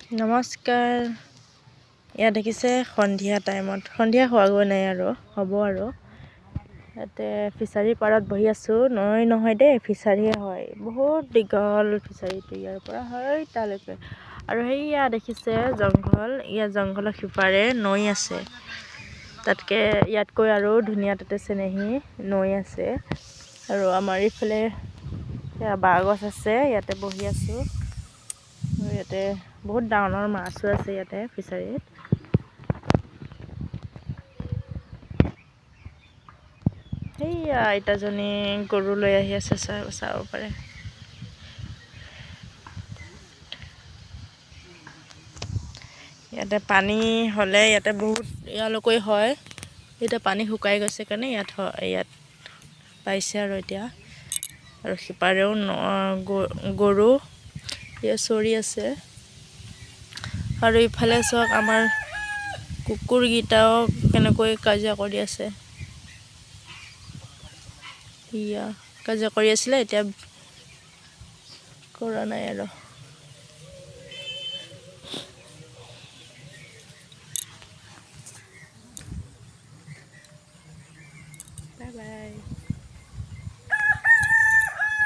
নমস্কাৰ। ইয়াত দেখিছে সন্ধিয়া টাইমত, সন্ধিয়া হোৱাগৈ নাই আৰু হ'ব আৰু। ইয়াতে ফিচাৰী পাৰত বহি আছোঁ। নৈ নহয় দেই, ফিচাৰীয়ে হয়। বহুত দীঘল ফিচাৰীটো, ইয়াৰ পৰা হয় তালৈকে। আৰু সেইয়া দেখিছে জংঘল, ইয়াত জংঘলৰ সিপাৰে নৈ আছে। তাতকৈ ইয়াতকৈ আৰু ধুনীয়া তাতে চেনেহী নৈ আছে। আৰু আমাৰ ইফালে বাঁহ গছ আছে, ইয়াতে বহি আছোঁ। আৰু ইয়াতে বহুত ডাঙৰ ডাঙৰ মাছো আছে ইয়াতে ফিচাৰীত। সেইয়া আইতাজনী গৰু লৈ আহি আছে, চাব পাৰে। ইয়াতে পানী হ'লে ইয়াতে বহুত ইয়ালৈকে হয়। এতিয়া পানী শুকাই গৈছে কাৰণে ইয়াত পাইছে আৰু এতিয়া। আৰু সিপাৰেও গৰু ইয়াত চৰি আছে। আৰু ইফালে চাওক, আমাৰ কুকুৰকেইটাও কেনেকৈ কাজিয়া কৰি আছে। ইয়া কাজিয়া কৰি আছিলে, এতিয়া কৰা নাই আৰু। Bye bye.